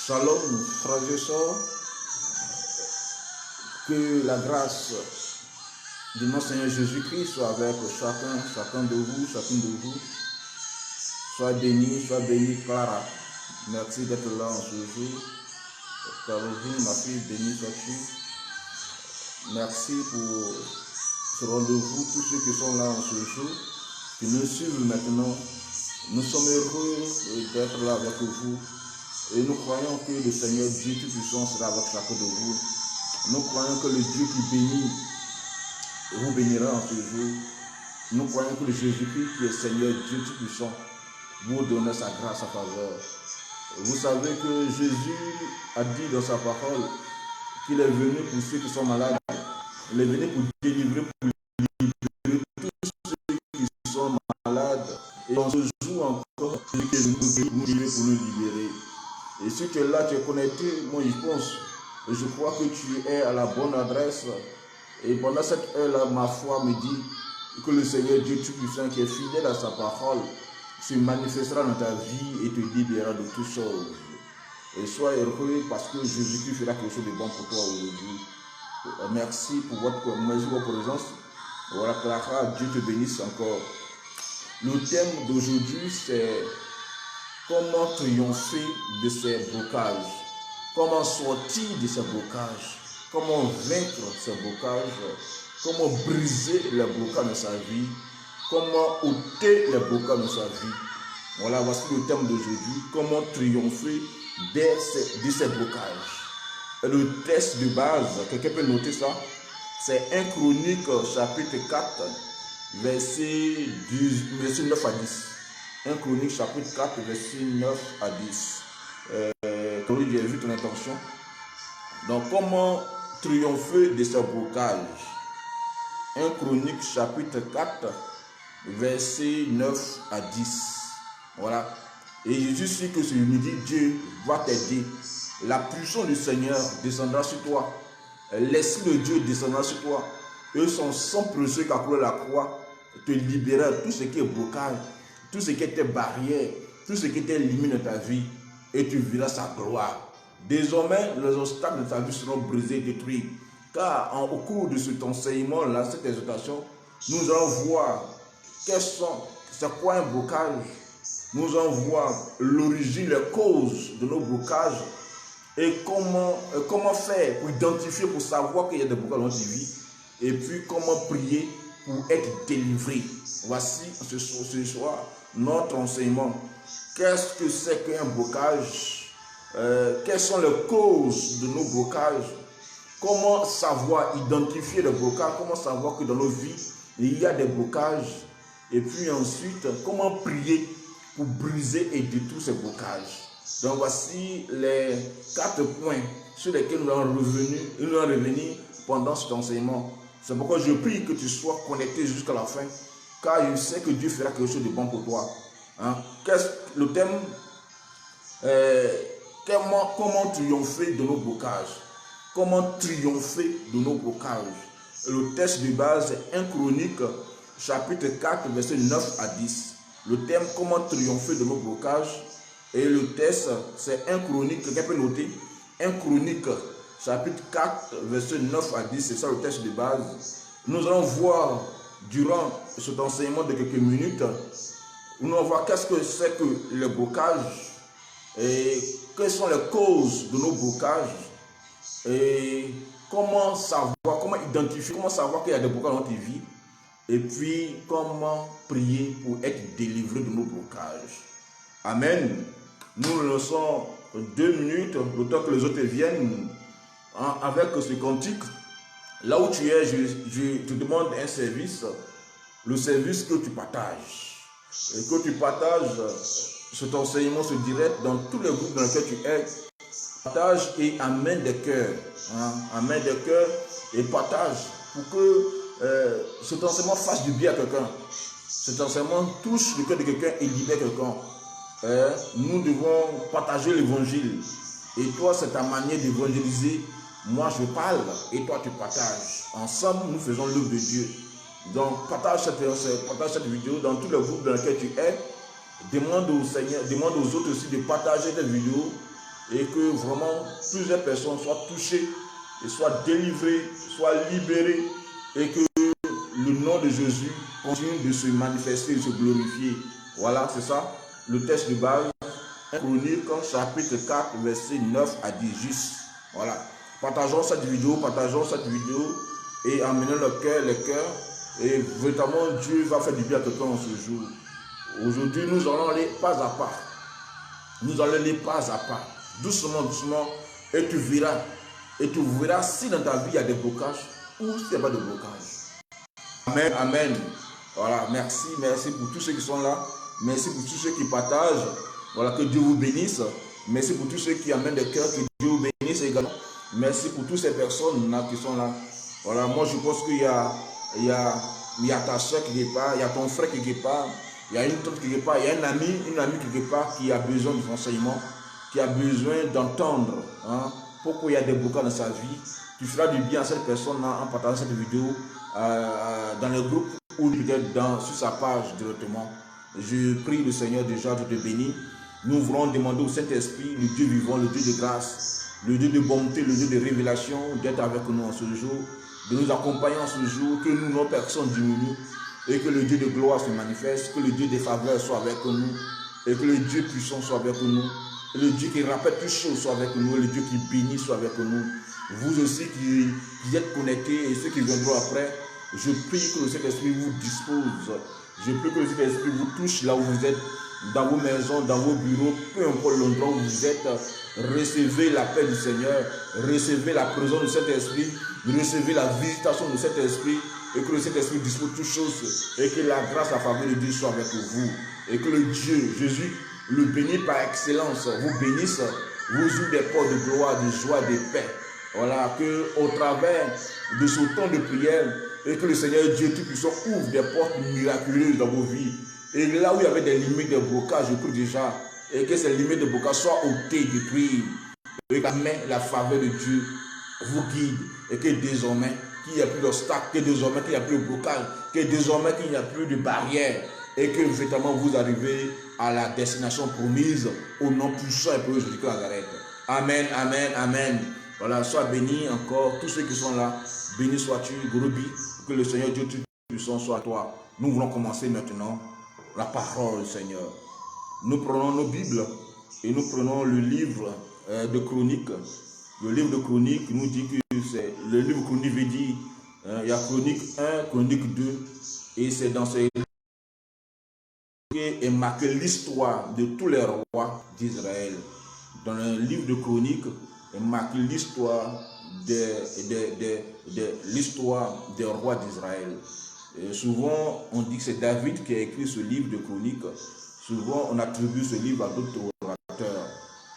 Shalom, frères et sœurs, que la grâce de notre Seigneur Jésus-Christ soit avec chacun de vous, chacune de vous. Sois béni, Clara. Merci d'être là en ce jour. Caroline, ma fille, béni sois-tu. Merci pour ce rendez-vous, tous ceux qui sont là en ce jour, qui nous suivent maintenant. Nous sommes heureux d'être là avec vous. Et nous croyons que le Seigneur Dieu Tout-Puissant sera avec chacun de vous. Nous croyons que le Dieu qui bénit vous bénira en ce jour. Nous croyons que le Jésus-Christ qui est Seigneur Dieu Tout-Puissant vous donnera sa grâce, sa faveur. Vous savez que Jésus a dit dans sa parole qu'il est venu pour ceux qui sont malades. Il est venu pour délivrer tous ceux qui sont malades. Et en ce jour encore, il est venu pour nous libérer. Et si tu es là, tu es connecté, moi je crois que tu es à la bonne adresse. Et pendant cette heure-là, ma foi me dit que le Seigneur Dieu Tout-Puissant, qui est fidèle à sa parole, se manifestera dans ta vie et te libérera de toutes choses. Et sois heureux parce que Jésus-Christ fera quelque chose de bon pour toi aujourd'hui. Merci pour votre présence. Voilà, Clara, Dieu te bénisse encore. Le thème d'aujourd'hui, c'est comment triompher de ces blocages, comment sortir de ces blocages, comment vaincre ces blocages, comment briser les blocages de sa vie, comment ôter les blocages de sa vie. Voilà, voici le thème d'aujourd'hui, comment triompher de ces blocages. Et le texte de base, quelqu'un peut noter ça, c'est 1 Chronique chapitre 4, verset 9 à 10. 1 Chronique chapitre 4, verset 9 à 10. J'ai vu ton intention. Donc, comment triompher de ce blocage? 1 Chronique chapitre 4, verset 9 à 10. Voilà. Et Jésus sait que ce midi, Dieu va t'aider. La puissance du Seigneur descendra sur toi. L'Esprit de Dieu descendra sur toi. Et son sang précieux qui a coulé la croix te libérera de tout ce qui est blocage, tout ce qui était barrière, tout ce qui était limite dans ta vie, et tu verras sa gloire. Désormais, les obstacles de ta vie seront brisés, détruits. Car au cours de cet enseignement-là, cette exhortation, nous allons voir c'est quoi un blocage. Nous allons voir l'origine, les causes de nos blocages et comment faire pour identifier, pour savoir qu'il y a des blocages dans notre vie, et puis comment prier pour être délivré. Voici ce soir notre enseignement. Qu'est-ce que c'est qu'un blocage? Quelles sont les causes de nos blocages? Comment savoir identifier les blocages? Comment savoir que dans nos vies, il y a des blocages? Et puis ensuite, comment prier pour briser et détruire ces blocages. Donc voici les 4 points sur lesquels nous allons revenir pendant cet enseignement. C'est pourquoi je prie que tu sois connecté jusqu'à la fin, car je sais que Dieu fera quelque chose de bon pour toi. Hein? Le thème, comment triompher de nos blocages? Comment triompher de nos blocages? Le texte de base est 1 Chronique, chapitre 4, verset 9 à 10. Le thème, comment triompher de nos blocages. Et le texte, c'est 1 Chronique, quelqu'un peut noter, 1 Chronique, chapitre 4, verset 9 à 10, c'est ça le texte de base. Nous allons voir, durant cet enseignement de quelques minutes, nous allons voir qu'est-ce que c'est que le blocage, et quelles sont les causes de nos blocages, et comment savoir, comment identifier, comment savoir qu'il y a des blocages dans notre vie, et puis comment prier pour être délivré de nos blocages. Amen. Nous laissons 2 minutes, le temps que les autres viennent, avec ce cantique. Là où tu es, je te demande un service, le service que tu partages. Et que tu partages cet enseignement, ce direct, dans tous les groupes dans lesquels tu es. Partage et amène des cœurs. Amène des cœurs et partage pour que cet enseignement fasse du bien à quelqu'un. Cet enseignement touche le cœur de quelqu'un et libère quelqu'un. Nous devons partager l'évangile. Et toi, c'est ta manière d'évangéliser. Moi, je parle et toi, tu partages. Ensemble, nous faisons l'œuvre de Dieu. Donc, partage cette vidéo dans tous les groupes dans lesquels tu es. Demande au Seigneur, demande aux autres aussi de partager cette vidéo et que vraiment plusieurs personnes soient touchées et soient délivrées, soient libérées et que le nom de Jésus continue de se manifester et de se glorifier. Voilà, c'est ça. Le texte de base, 1 Chronique, chapitre 4, verset 9 à 10, juste. Voilà. Partageons cette vidéo et emmenons les cœurs. Et véritablement, Dieu va faire du bien à quelqu'un en ce jour. Aujourd'hui, nous allons aller pas à pas. Nous allons aller pas à pas. Doucement, doucement. Et tu verras. Et tu verras si dans ta vie il y a des blocages ou s'il n'y a pas de blocage. Amen, amen. Voilà, merci pour tous ceux qui sont là. Merci pour tous ceux qui partagent. Voilà, que Dieu vous bénisse. Merci pour tous ceux qui amènent des cœurs, que Dieu vous bénisse également. Merci pour toutes ces personnes là qui sont là. Voilà, moi je pense qu'il y a ta soeur quelque part, il y a ton frère quelque part, il y a une tante quelque part, il y a une amie quelque part qui a besoin de renseignements, qui a besoin d'entendre pourquoi il y a des blocages dans sa vie. Tu feras du bien à cette personne là en partageant cette vidéo dans le groupe ou peut-être sur sa page directement. Je prie le Seigneur déjà de te bénir. Nous voulons demander au Saint-Esprit, le Dieu vivant, le Dieu de grâce, le Dieu de bonté, le Dieu de révélation, d'être avec nous en ce jour, de nous accompagner en ce jour, que nous, nos personnes diminuent, et que le Dieu de gloire se manifeste, que le Dieu des faveurs soit avec nous, et que le Dieu puissant soit avec nous, et le Dieu qui rappelle toutes choses soit avec nous, et le Dieu qui bénit soit avec nous. Vous aussi qui êtes connectés, et ceux qui viendront après, je prie que le Saint-Esprit vous dispose. Je prie que le Saint-Esprit vous touche là où vous êtes, dans vos maisons, dans vos bureaux, peu importe l'endroit où vous êtes. Recevez la paix du Seigneur, recevez la présence du Saint-Esprit, recevez la visitation du Saint-Esprit, et que le Saint-Esprit dispose toutes choses, et que la grâce, la faveur de Dieu soit avec vous, et que le Dieu, Jésus, le béni par excellence, vous bénisse, vous ouvre des portes de gloire, de joie, de paix. Voilà, que au travers de ce temps de prière, et que le Seigneur Dieu Tout-Puissant ouvre des portes miraculeuses dans vos vies. Et là où il y avait des limites de blocage, je prie déjà, et que ces limites de blocage soient ôtées, détruites. Et que la faveur de Dieu vous guide. Et que désormais, qu'il n'y a plus d'obstacles, que désormais, qu'il n'y a plus de blocage, que désormais, qu'il n'y a plus de barrières. Et que véritablement vous arrivez à la destination promise au nom puissant et puissant de Jésus de Nazareth. Amen, amen, amen. Voilà, sois béni encore, tous ceux qui sont là. Béni sois-tu, Gorobi, que le Seigneur Dieu Tout-Puissant soit à toi. Nous voulons commencer maintenant la parole du Seigneur. Nous prenons nos Bibles et nous prenons le livre de Chronique. Le livre de Chronique nous dit que c'est le livre de Chronique veut dire il y a Chronique 1, Chronique 2 et c'est dans ce livre est marqué l'histoire de tous les rois d'Israël. Dans le livre de Chronique est marqué l'histoire l'histoire des rois d'Israël. Souvent, on dit que c'est David qui a écrit ce livre de Chronique. Souvent, on attribue ce livre à d'autres orateurs.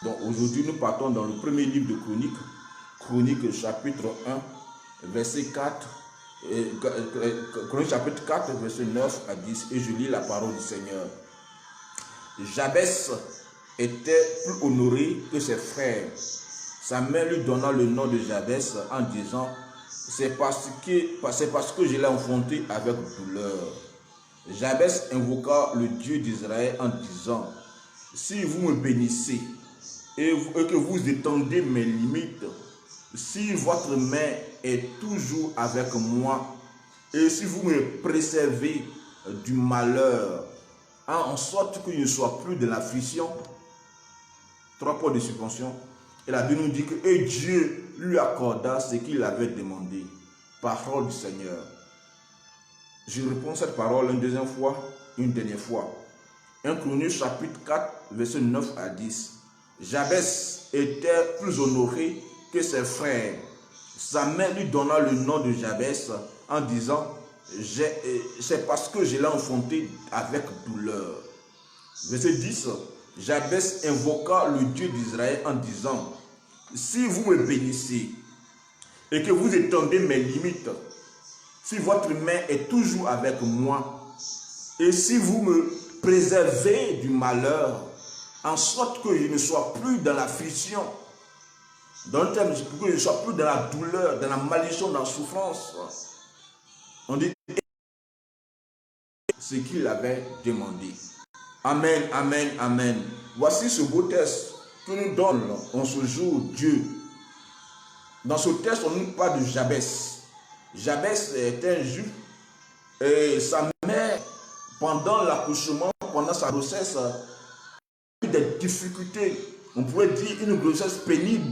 Donc aujourd'hui, nous partons dans le premier livre de Chroniques, Chroniques chapitre 1, verset 4, Chroniques chapitre 4, verset 9 à 10, et je lis la parole du Seigneur. Jabès était plus honoré que ses frères. Sa mère lui donna le nom de Jabès en disant, c'est parce que je l'ai enfanté avec douleur. Jabès invoqua le Dieu d'Israël en disant, si vous me bénissez et que vous étendez mes limites, si votre main est toujours avec moi, et si vous me préservez du malheur, en sorte qu'il ne soit plus de l'affliction, 3 points de suspension, et la Bible nous dit que et Dieu lui accorda ce qu'il avait demandé. Parole du Seigneur. Je réponds cette parole une deuxième fois, une dernière fois. 1 Chroniques chapitre 4, verset 9 à 10. Jabès était plus honoré que ses frères. Sa mère lui donna le nom de Jabès en disant, c'est parce que je l'ai enfanté avec douleur. Verset 10. Jabès invoqua le Dieu d'Israël en disant, si vous me bénissez et que vous étendez mes limites, si votre main est toujours avec moi, et si vous me préservez du malheur, en sorte que je ne sois plus dans l'affliction, dans le terme, pour que je ne sois plus dans la douleur, dans la malédiction, dans la souffrance, on dit ce qu'il avait demandé. Amen, amen, amen. Voici ce beau texte que nous donne en ce jour Dieu. Dans ce texte, on nous parle de Jabès. Jabès était un juif et sa mère, pendant l'accouchement, pendant sa grossesse, a eu des difficultés. On pourrait dire une grossesse pénible,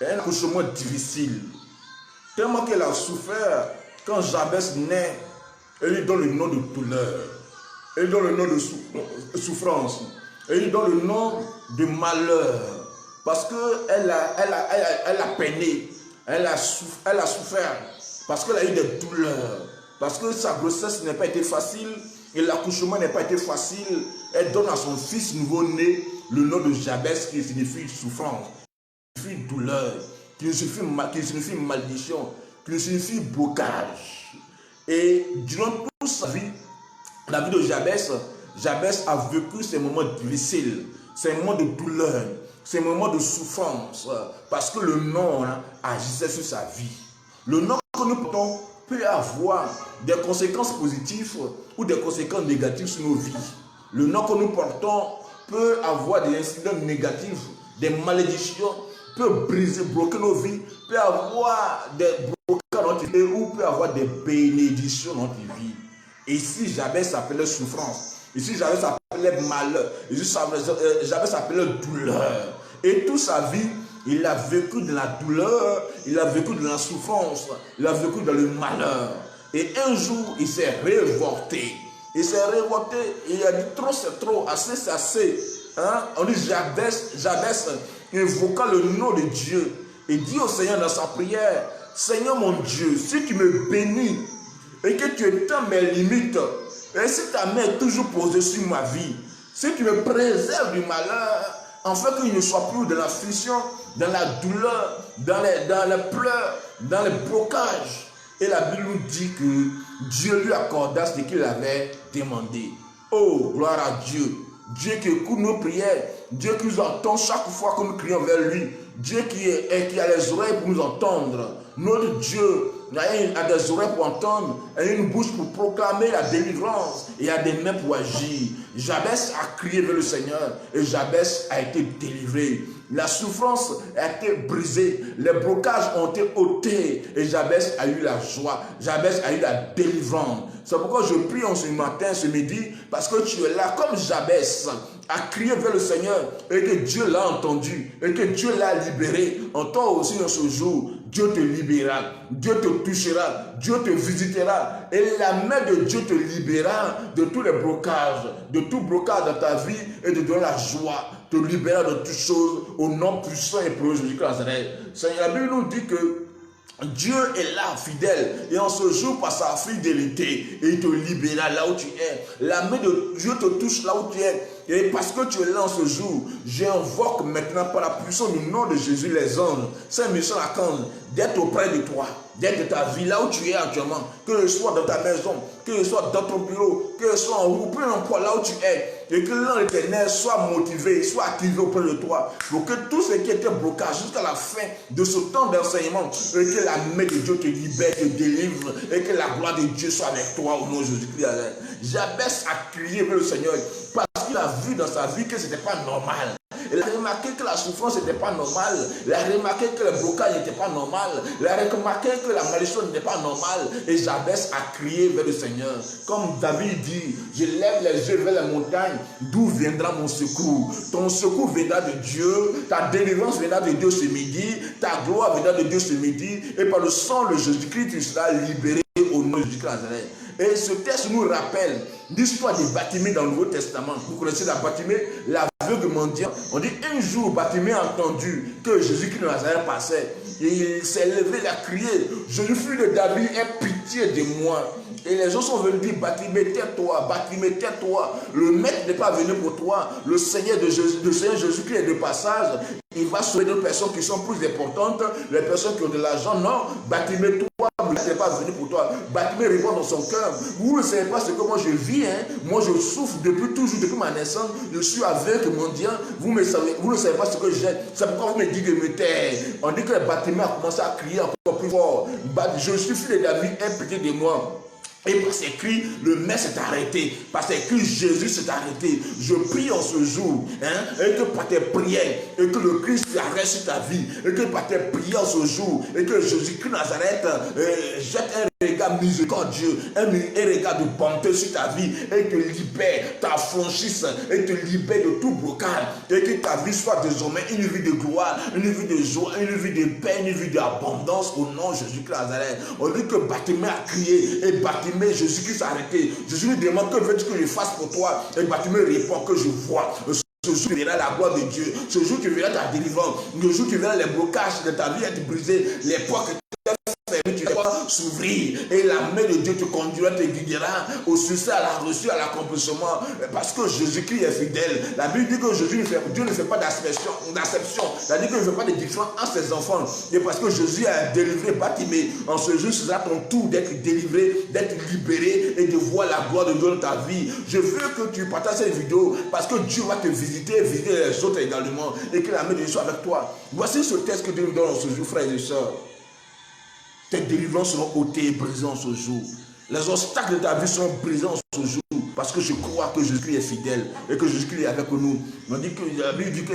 un accouchement difficile. Tellement qu'elle a souffert quand Jabès naît, elle lui donne le nom de douleur, elle lui donne le nom de souffrance, elle lui donne le nom de malheur. Parce qu'elle a peiné, elle a souffert. Parce qu'elle a eu des douleurs, parce que sa grossesse n'a pas été facile et l'accouchement n'a pas été facile. Elle donne à son fils nouveau-né le nom de Jabès qui signifie souffrance, qui signifie douleur, qui signifie malédiction, qui signifie blocage. Et durant toute sa vie, la vie de Jabès, Jabès a vécu ces moments difficiles, ces moments de douleur, ces moments de souffrance, parce que le nom agissait sur sa vie. Le nom que nous portons peut avoir des conséquences positives ou des conséquences négatives sur nos vies. Le nom que nous portons peut avoir des incidents négatifs, des malédictions, peut briser, bloquer nos vies, peut avoir des blocages dans notre vie ou peut avoir des bénédictions dans notre vie. Ici, Jabès s'appelait souffrance. Ici, Jabès s'appelait malheur. Ici, Jabès s'appelait douleur. Et toute sa vie, il a vécu de la douleur, il a vécu de la souffrance, il a vécu dans le malheur. Et un jour, il s'est révolté. Il s'est révolté et il a dit trop c'est trop, assez c'est assez. On dit Jabès invoqua le nom de Dieu et dit au Seigneur dans sa prière, Seigneur mon Dieu, si tu me bénis et que tu étends mes limites, et si ta main est toujours posée sur ma vie, si tu me préserves du malheur, afin qu'il ne soit plus dans l'affliction, dans la douleur, dans les pleurs, dans les blocages. Et la Bible nous dit que Dieu lui accorda ce qu'il avait demandé. Oh, gloire à Dieu. Dieu qui écoute nos prières, Dieu qui nous entend chaque fois que nous crions vers lui, Dieu qui a les oreilles pour nous entendre. Notre Dieu a des oreilles pour entendre, a une bouche pour proclamer la délivrance et a des mains pour agir. Jabès a crié vers le Seigneur et Jabès a été délivré. La souffrance a été brisée, les blocages ont été ôtés et Jabès a eu la joie, Jabès a eu la délivrance. C'est pourquoi je prie en ce matin, ce midi, parce que tu es là comme Jabès a crié vers le Seigneur et que Dieu l'a entendu et que Dieu l'a libéré. En toi aussi dans ce jour, Dieu te libérera, Dieu te touchera, Dieu te visitera et la main de Dieu te libérera de tous les blocages, de tout blocage dans ta vie et te donner la joie, te libérer de toutes choses au nom puissant et précieux de Jésus-Christ. Seigneur, la Bible nous dit que Dieu est là, fidèle, et en ce jour, par sa fidélité, il te libérera là où tu es. La main de Dieu te touche là où tu es. Et parce que tu es là en ce jour, j'invoque maintenant par la puissance du nom de Jésus les anges, Saint-Michel Archange, d'être auprès de toi, d'être de ta vie, là où tu es actuellement, que ce soit dans ta maison, que ce soit dans ton bureau, que ce soit en route, peu importe là où tu es, et que l'ange éternel soit motivé, soit activé auprès de toi, pour que tout ce qui était blocage jusqu'à la fin de ce temps d'enseignement, et que la main de Dieu te libère, te délivre, et que la gloire de Dieu soit avec toi au nom de Jésus-Christ. Jabez a crié vers le Seigneur, parce qu'il a vu dans sa vie que ce n'était pas normal. Il a remarqué que la souffrance n'était pas normale. Il a remarqué que le blocage n'était pas normal. Il a remarqué que la malédiction n'était pas normale. Et Jabez a crié vers le Seigneur. Comme David dit, je lève les yeux vers la montagne, d'où viendra mon secours. Ton secours viendra de Dieu. Ta délivrance viendra de Dieu ce midi. Ta gloire viendra de Dieu ce midi. Et par le sang de Jésus-Christ, tu seras libéré au nom de Jésus-Christ. Et ce texte nous rappelle l'histoire de Bartimée dans le Nouveau Testament. Vous connaissez la Bartimée, l'aveugle mendiant. On dit un jour, Bartimée a entendu que Jésus-Christ de Nazareth passait. Et il s'est levé, il a crié, Jésus, fils de David, aie pitié de moi. Et les gens sont venus dire, Bartimée, tais-toi, Bartimée, tais-toi. Le maître n'est pas venu pour toi. Le Seigneur Jésus-Christ est de passage. Il va sauver des personnes qui sont plus importantes, les personnes qui ont de l'argent. Non, Bartimée, toi, le maître n'est pas venu pour toi. Bartimée répond dans son cœur, vous ne savez pas ce que moi je vis, hein? Moi je souffre depuis toujours, depuis ma naissance, je suis aveugle, mendiant, vous ne savez pas ce que j'ai. C'est pourquoi vous me dites de me taire. On dit que Bartimée a commencé à crier encore plus fort. Je suis fils de David, aie pitié de moi. Et par ces cris, le maître s'est arrêté. Par ces cris, Jésus s'est arrêté. Je prie en ce jour, hein, et que par tes prières, et que le Christ s'arrête sur ta vie, et que par tes prières en ce jour, et que Jésus-Christ Nazareth jette un regard miséricordieux, un regard de bonté sur ta vie, et te libère, t'affranchisse, et te libère de tout blocage, et que ta vie soit désormais une vie de gloire, une vie de joie, une vie de paix, une vie d'abondance au nom de Jésus-Christ Nazareth. On dit que Bartimée a crié, et Bartimée, Jésus-Christ s'est arrêté. Jésus lui demande que veux-tu que je fasse pour toi, et Bartimée répond que je vois. Ce jour, tu verras la gloire de Dieu. Ce jour, tu verras ta délivrance. Le jour, tu verras les blocages de ta vie être brisés, les portes tu vas s'ouvrir et la main de Dieu te conduira, te guidera au succès, à la reçue, à l'accomplissement, parce que Jésus-Christ est fidèle. La Bible dit que Dieu ne fait pas d'acception, c'est-à-dire qu'il ne fait pas de différence entre ses enfants. Et parce que Jésus a délivré Bartimée, en ce jour, ce sera ton tour d'être délivré, d'être libéré et de voir la gloire de Dieu dans ta vie. Je veux que tu partages cette vidéo parce que Dieu va te visiter les autres également, et que la main de Dieu soit avec toi. Voici ce texte que Dieu nous donne en ce jour, frères et sœurs. Tes délivrances seront ôtées et brisées en ce jour. Les obstacles de ta vie seront brisés en ce jour. Parce que je crois que Jésus-Christ est fidèle et que Jésus-Christ est avec nous. On dit que la Bible dit que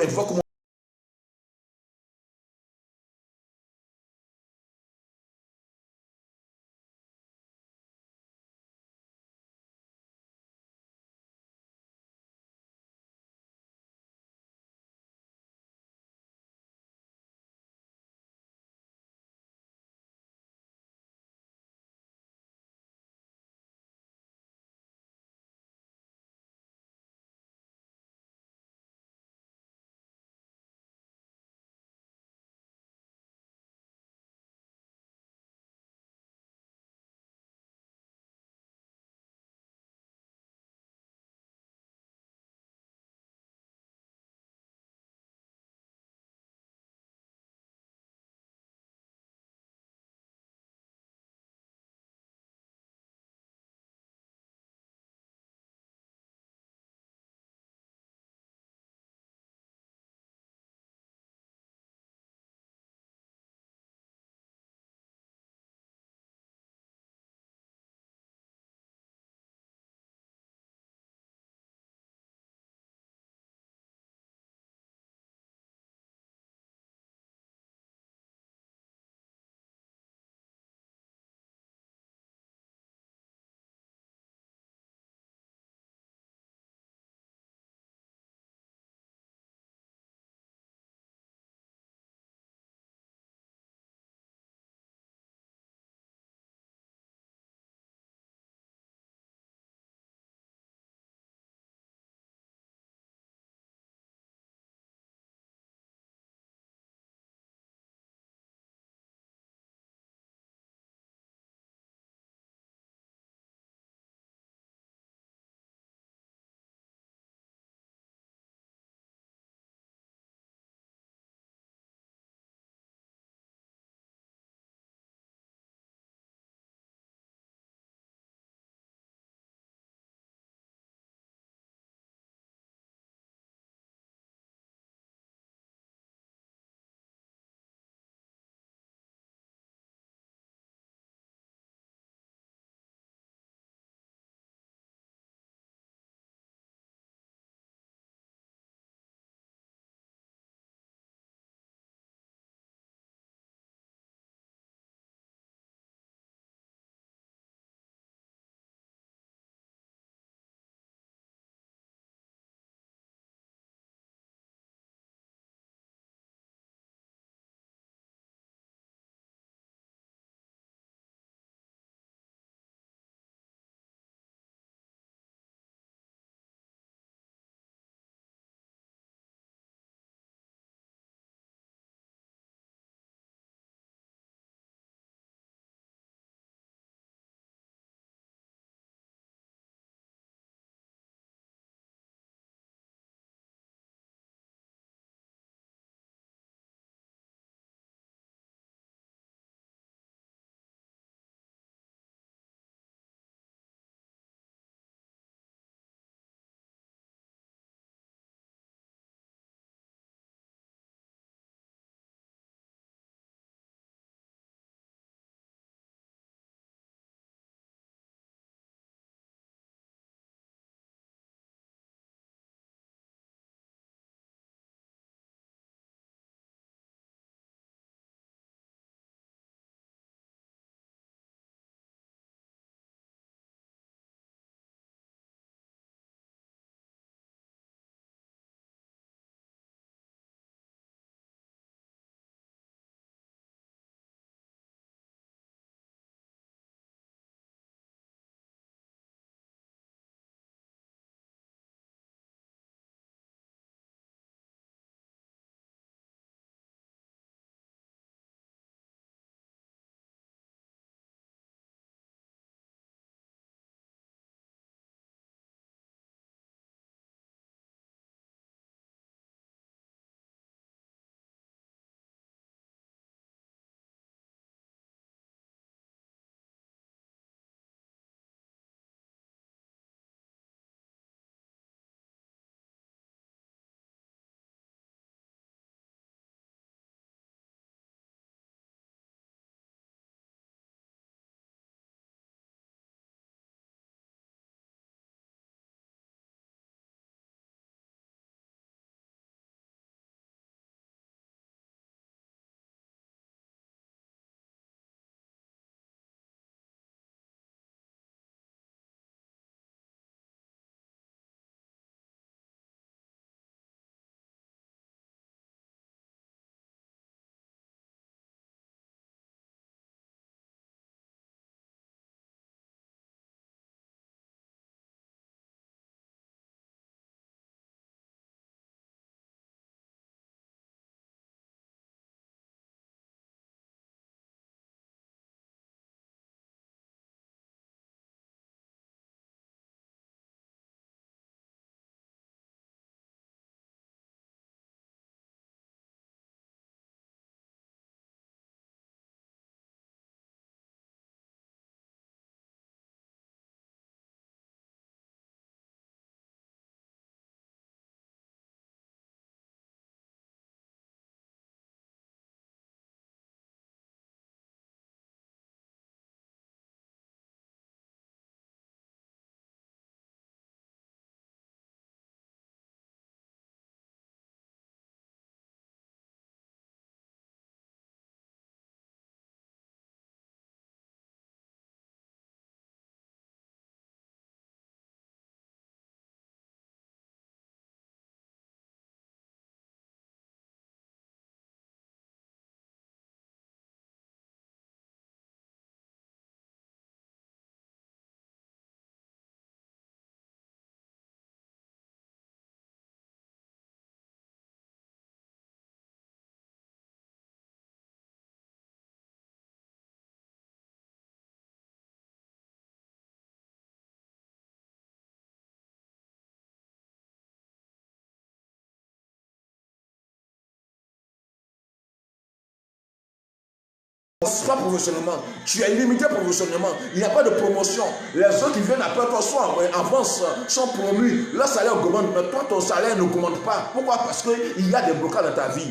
pas professionnellement, tu es limité professionnellement, il n'y a pas de promotion. Les autres qui viennent après toi sont en avance, sont promus, leur salaire augmente, mais toi ton salaire n'augmente pas. Pourquoi? Parce qu'il y a des blocages dans ta vie.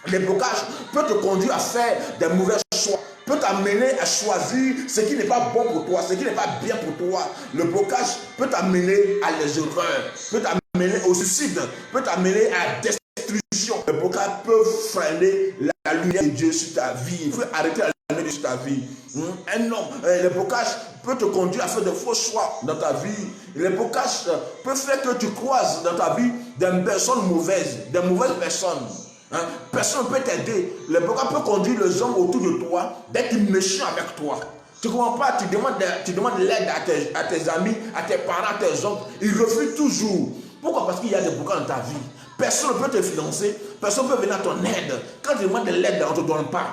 Les blocages peuvent te conduire à faire des mauvais choix, peut t'amener à choisir ce qui n'est pas bon pour toi, ce qui n'est pas bien pour toi. Le blocage peut t'amener à les erreurs, peut t'amener au suicide, peut t'amener à la destruction. Le blocage peut freiner la lumière de Dieu sur ta vie. Il faut arrêter la lumière de Dieu sur ta vie. Un homme, le blocage peut te conduire à faire de faux choix dans ta vie. Le blocage peut faire que tu croises dans ta vie des personnes mauvaises, des mauvaises personnes. Personne ne peut t'aider. Le blocage peut conduire les hommes autour de toi d'être méchants avec toi. Tu ne comprends pas, tu demandes l'aide à tes amis, à tes parents, à tes oncles. Ils refusent toujours. Pourquoi? Parce qu'il y a des blocages dans ta vie. Personne ne peut te financer, personne ne peut venir à ton aide. Quand tu demandes de l'aide, on ne te donne pas.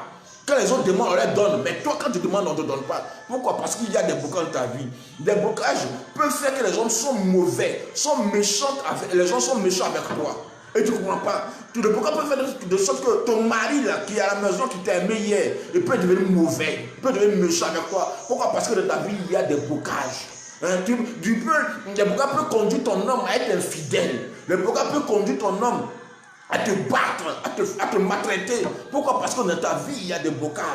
Quand les autres demandent, on leur donne. Mais toi, quand tu demandes, on ne te donne pas. Pourquoi? Parce qu'il y a des blocages dans ta vie. Des blocages peuvent faire que les gens sont mauvais, sont méchants les gens sont méchants avec toi. Et tu ne comprends pas. Le blocage peut faire de sorte que ton mari là, qui est à la maison, qui t'a aimé hier, il peut devenir mauvais, il peut devenir méchant avec toi. Pourquoi? Parce que dans ta vie, il y a des blocages. Les blocages peuvent conduire ton homme à être infidèle. Les blocages peuvent conduire ton homme à te battre, à te maltraiter. Pourquoi? Parce que dans ta vie, il y a des blocages.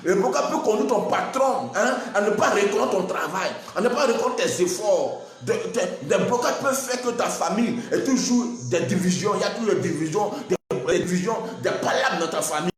Le blocage peut conduire ton patron à ne pas reconnaître ton travail, à ne pas reconnaître tes efforts. Des blocages peuvent faire que ta famille ait toujours des divisions. Il y a toujours des divisions, des palabres dans ta famille.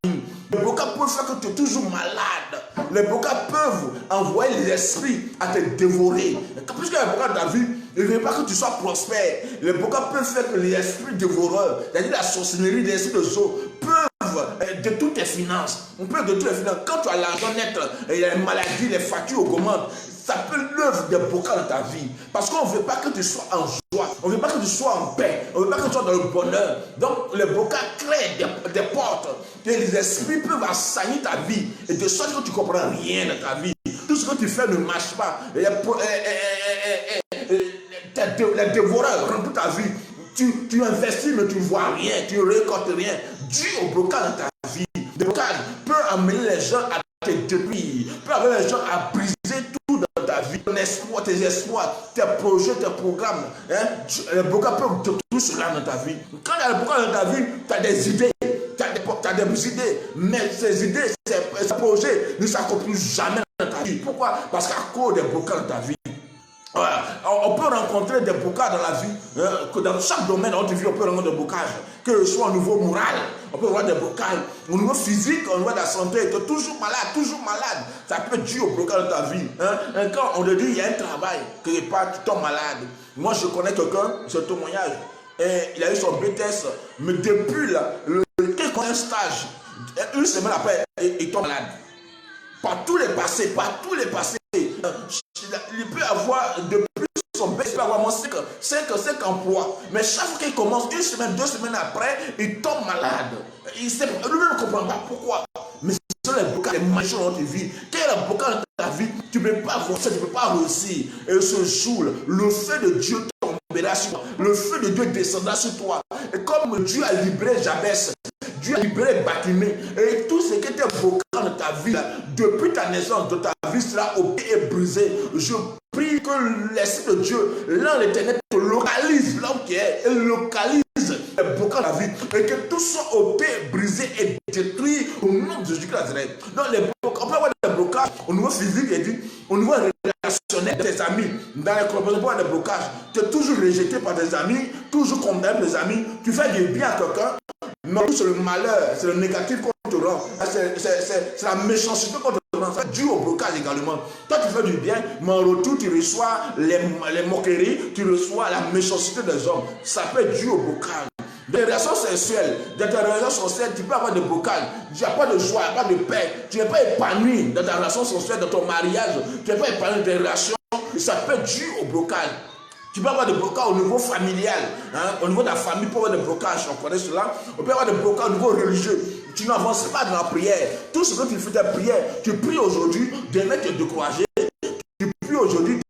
Les blocages peuvent faire que tu es toujours malade. Les blocages peuvent envoyer les esprits à te dévorer. Puisqu'il y a un blocage dans ta vie, il ne veut pas que tu sois prospère. Les blocages peuvent faire que les esprits dévoreurs, c'est-à-dire la sorcellerie, les esprits de sceaux, peuvent de toutes tes finances. On peut de toutes les finances. Quand tu as l'argent net, il y a les maladies, les factures augmentent. Ça peut l'œuvre des blocages dans ta vie. Parce qu'on ne veut pas que tu sois en joie. On ne veut pas que tu sois en paix. On ne veut pas que tu sois dans le bonheur. Donc, les blocages créent des portes. Et les esprits peuvent assaillir ta vie. Et de sorte que tu ne comprends rien dans ta vie. Tout ce que tu fais ne marche pas. Les dévoreurs rendent toute ta vie. Tu investis, mais tu ne vois rien. Tu ne récoltes rien. Dû au blocage dans ta vie. Le blocage peut amener les gens à te détruire. Peut amener les gens à briser tout dans ta vie. Ton espoir, tes espoirs, tes projets, tes programmes. Le blocage peut détruire cela dans ta vie. Quand il y a le blocage dans ta vie, tu as des idées. Tu as des idées. Mais ces idées, ces projets ne s'accomplissent jamais dans ta vie. Pourquoi? Parce qu'à cause des blocages dans ta vie. On peut rencontrer des blocages dans la vie, que dans chaque domaine de notre vie, on peut rencontrer des blocages, que ce soit au niveau moral, on peut avoir des blocages, au niveau physique, au niveau de la santé, tu es toujours malade, ça peut être dû au blocage de ta vie. Quand on te dit il y a un travail, quelque part tu tombes malade. Moi je connais quelqu'un, ce témoignage, et il a eu son BTS, mais depuis un stage, une semaine après, il tombe malade. Par tous les passés, il peut avoir de plus son baisse, il peut avoir moins 5 emplois. Mais chaque fois qu'il commence, une semaine, 2 semaines après, il tombe malade. Lui-même ne comprend pas pourquoi. Mais ce sont les blocages, les maladies dans ta vie. Quel est le blocage dans ta vie? Tu ne peux pas avancer, tu ne peux pas réussir. Et ce jour, le feu de Dieu tombera sur toi. Le feu de Dieu descendra sur toi. Et comme Dieu a libéré Jabès, Dieu a libéré Bartimée, et tout ce qui était bloqué dans ta vie, là, depuis ta naissance, de ta vie sera opéré et brisé. Je prie que l'Esprit de Dieu, l'un l'Éternel, te localise là où tu es, et localise les blocages de la vie, et que tout soit opéré, brisé et détruit au nom de Jésus-Christ Nazareth. Donc les blocages, on peut avoir des blocages au niveau physique, et dit, au niveau relationnel, tes amis, dans les comportements des blocages, tu es toujours rejeté par tes amis, toujours condamné par tes amis, tu fais du bien à quelqu'un, mais c'est le malheur, c'est le négatif qu'on te rend. C'est la méchanceté qu'on te rend. C'est dû au blocage également. Toi, tu fais du bien, mais en retour, tu reçois les moqueries, tu reçois la méchanceté des hommes. Ça peut être dû au blocage. Des relations sexuelles, dans ta relation sexuelle, tu peux avoir des blocages. Tu n'as pas de joie, pas de paix. Tu n'es pas épanoui dans ta relation sexuelle, dans ton mariage. Tu n'es pas épanoui dans tes relations. Ça peut être dû au blocage. Tu peux avoir des blocages au niveau familial, au niveau de la famille, tu peux avoir des blocages, on connaît cela. On peut avoir des blocages au niveau religieux. Tu n'avances pas dans la prière. Tout ce que tu fais de prière, tu pries aujourd'hui, demain tu es découragé. Tu pries aujourd'hui,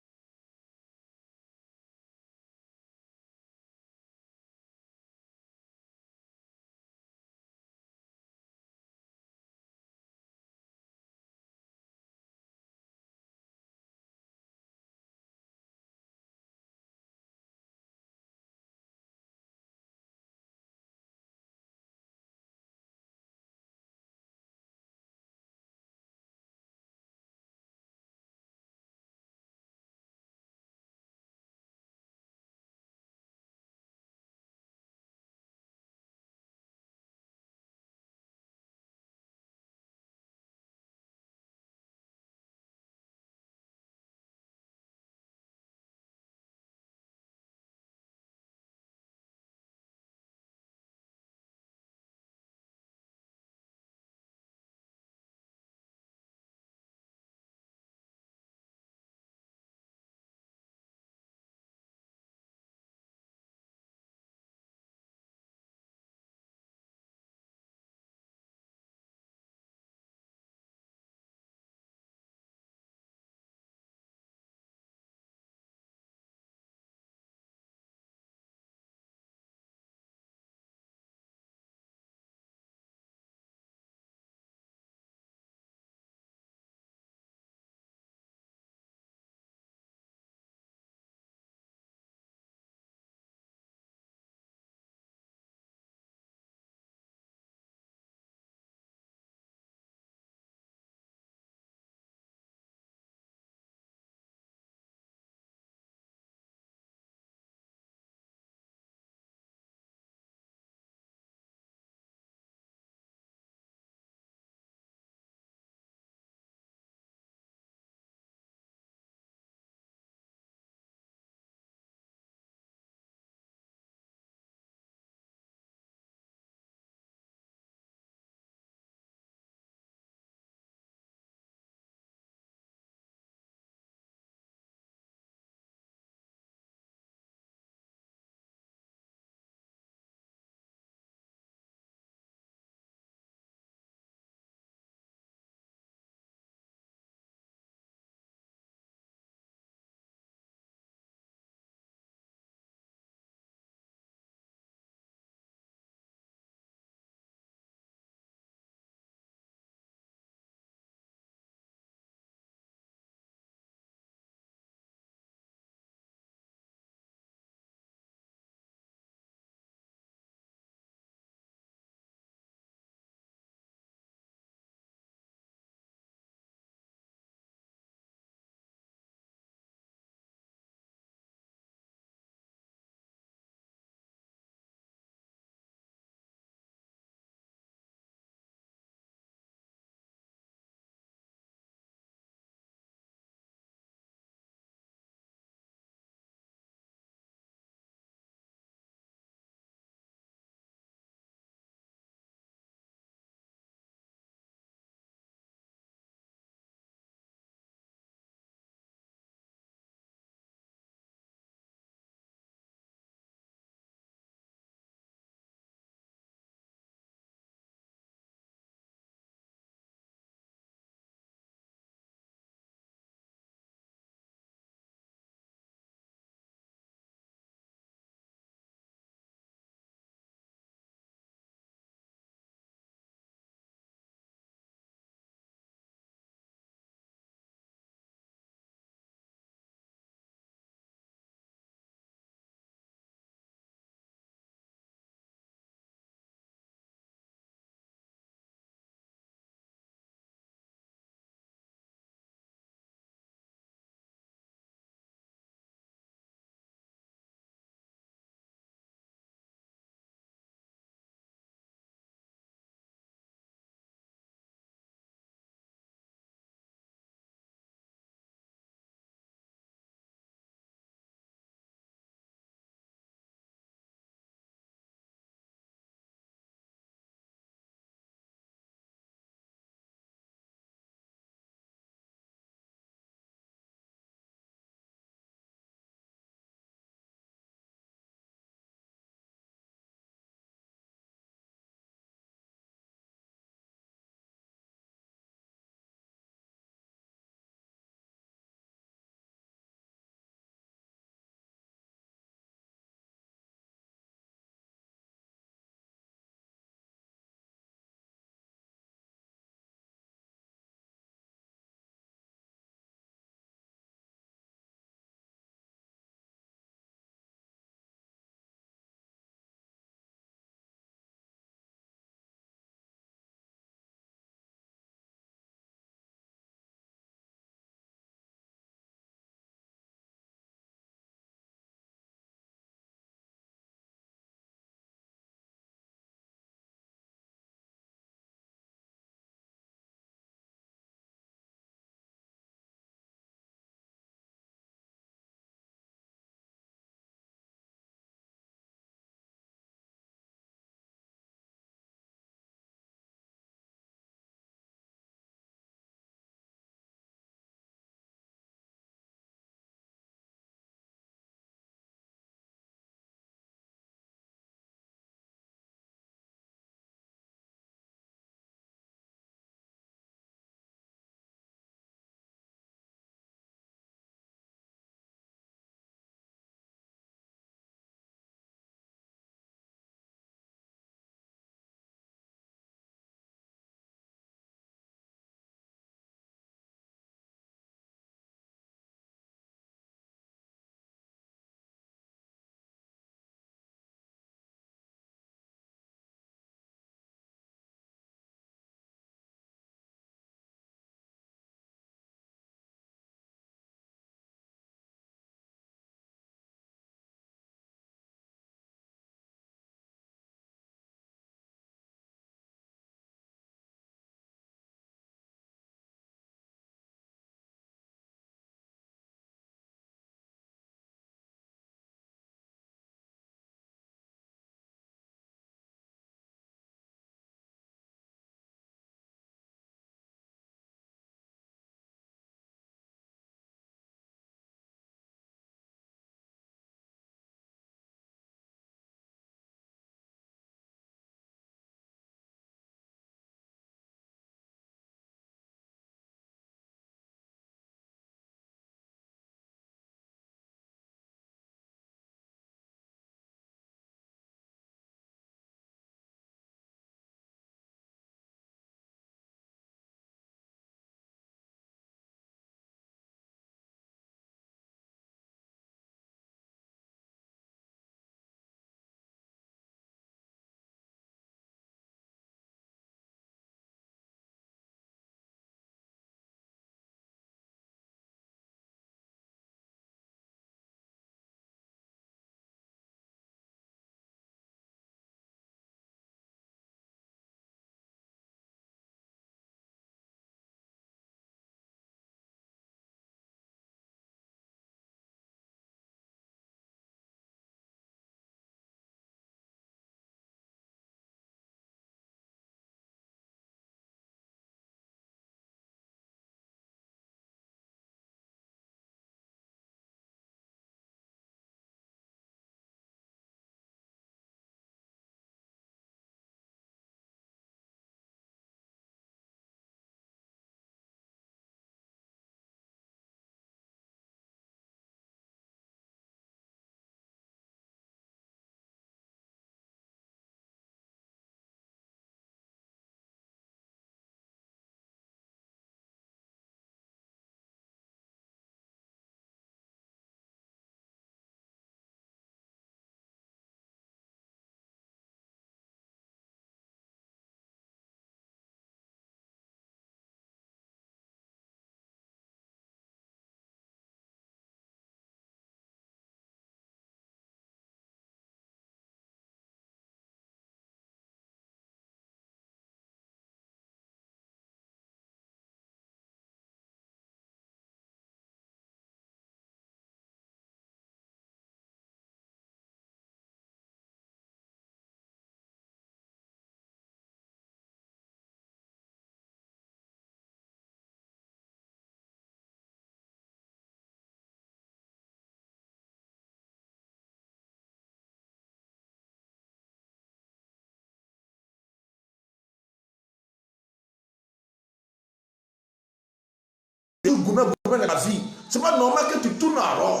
gourmets de la vie. C'est pas normal que tu tournes en rond.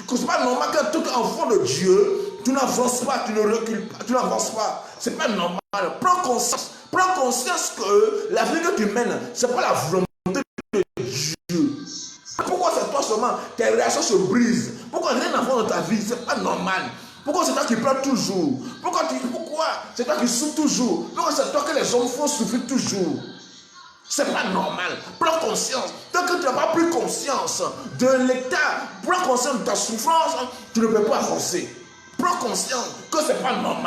C'est pas normal qu'en tant qu'enfant de Dieu, tu n'avances pas, tu ne recules pas, tu n'avances pas. C'est pas normal. Prends conscience que la vie que tu mènes, c'est pas la volonté de Dieu. Pourquoi c'est toi seulement, tes réactions se brisent? Pourquoi rien n'avance dans ta vie? C'est pas normal. Pourquoi c'est toi qui pleures toujours? Pourquoi c'est toi qui souffres toujours? Pourquoi c'est toi que les hommes font souffrir toujours? C'est pas normal. Prends conscience. Tant que tu n'as pas pris conscience de l'état, prends conscience de ta souffrance, tu ne peux pas avancer. Prends conscience que c'est pas normal.